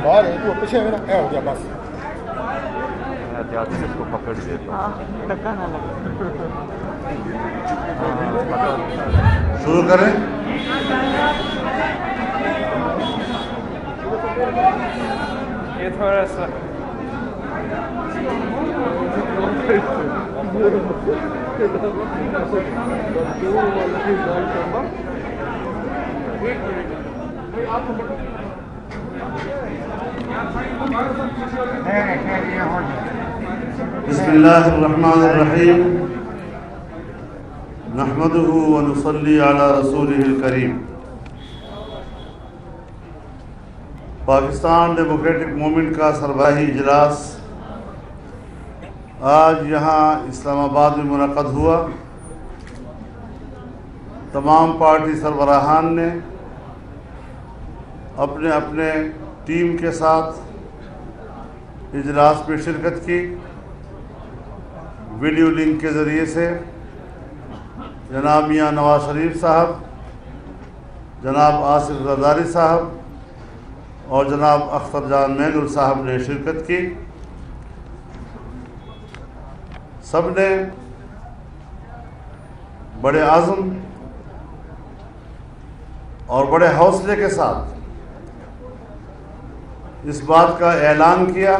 باہر ہے وہ پیچھے ہے نا اے ہو گیا بس احتیاط سے اس کو پکڑ دیتا دھکا نہ لگے. شروع کریں. یہ تھوڑا سا بسم اللہ الرحمن الرحیم نحمده ونصلی علی رسولہ الکریم. پاکستان ڈیموکریٹک موومنٹ کا سربراہی اجلاس آج یہاں اسلام آباد میں منعقد ہوا. تمام پارٹی سربراہان نے اپنے اپنے ٹیم کے ساتھ اجلاس میں شرکت کی. ویڈیو لنک کے ذریعے سے جناب میاں نواز شریف صاحب، جناب آصف زرداری صاحب اور جناب اختر جان مینگل صاحب نے شرکت کی. سب نے بڑے عزم اور بڑے حوصلے کے ساتھ اس بات کا اعلان کیا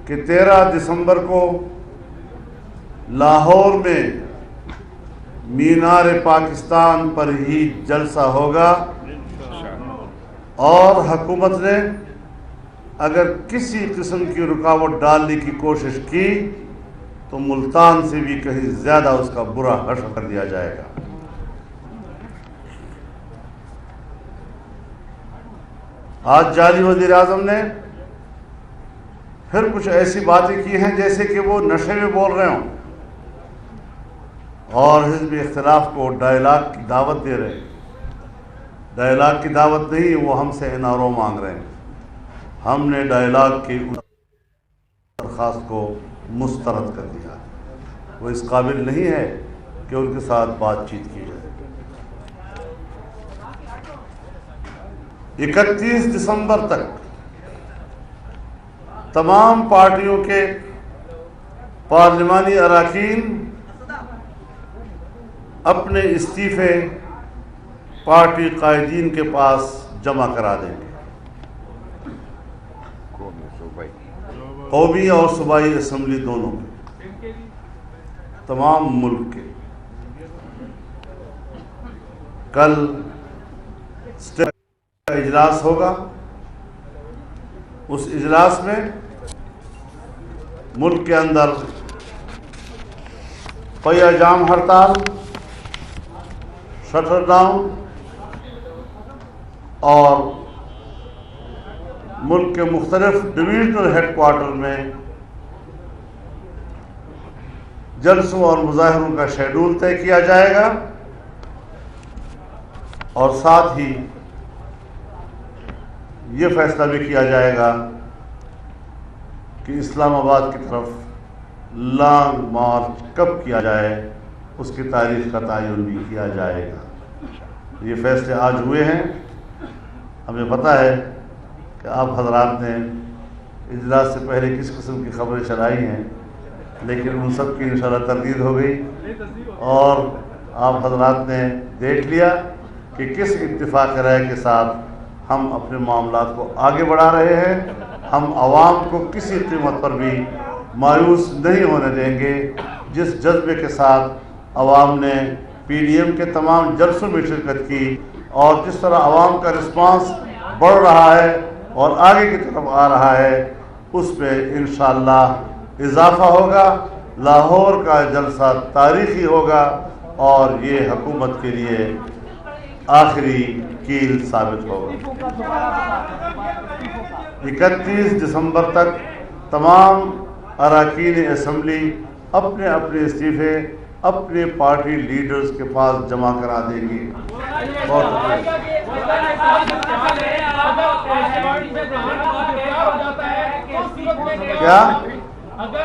کہ 13 دسمبر کو لاہور میں مینار پاکستان پر ہی جلسہ ہوگا، اور حکومت نے اگر کسی قسم کی رکاوٹ ڈالنے کی کوشش کی تو ملتان سے بھی کہیں زیادہ اس کا برا حشر کر دیا جائے گا. آج جعلی وزیر اعظم نے پھر کچھ ایسی باتیں کی ہیں جیسے کہ وہ نشے میں بول رہے ہوں اور حزب اختلاف کو ڈائیلاگ کی دعوت دے رہے ہیں. ڈائیلاگ کی دعوت نہیں، وہ ہم سے NRO مانگ رہے ہیں. ہم نے ڈائیلاگ کی درخواست کو مسترد کر دیا. وہ اس قابل نہیں ہے کہ ان کے ساتھ بات چیت کی جائے. 31 دسمبر تک تمام پارٹیوں کے پارلیمانی اراکین اپنے استعفے پارٹی قائدین کے پاس جمع کرا دیں گے. قومی اور صوبائی اسمبلی دونوں کے، تمام ملک کے. کل کا اجلاس ہوگا. اس اجلاس میں ملک کے اندر پیا جام ہڑتال، شٹر ڈاؤن اور ملک کے مختلف ڈویژنل ہیڈ کوارٹر میں جلسوں اور مظاہروں کا شیڈول طے کیا جائے گا، اور ساتھ ہی یہ فیصلہ بھی کیا جائے گا کہ اسلام آباد کی طرف لانگ مارچ کب کیا جائے، اس کی تاریخ کا تعین بھی کیا جائے گا. یہ فیصلے آج ہوئے ہیں. ہمیں پتہ ہے کہ آپ حضرات نے اجلاس سے پہلے کس قسم کی خبریں چلائی ہیں، لیکن ان سب کی انشاءاللہ تردید ہو گئی اور آپ حضرات نے دیکھ لیا کہ کس اتفاق رائے کے ساتھ ہم اپنے معاملات کو آگے بڑھا رہے ہیں. ہم عوام کو کسی قیمت پر بھی مایوس نہیں ہونے دیں گے. جس جذبے کے ساتھ عوام نے PDM کے تمام جلسوں میں شرکت کی اور جس طرح عوام کا رسپانس بڑھ رہا ہے اور آگے کی طرف آ رہا ہے، اس پہ انشاءاللہ اضافہ ہوگا. لاہور کا جلسہ تاریخی ہوگا اور یہ حکومت کے لیے آخری کیل ثابت ہوگا. 31 دسمبر تک تمام اراکین اسمبلی اپنے اپنے استعفے اپنے پارٹی لیڈرز کے پاس جمع کرا دیں گے. کیا اگر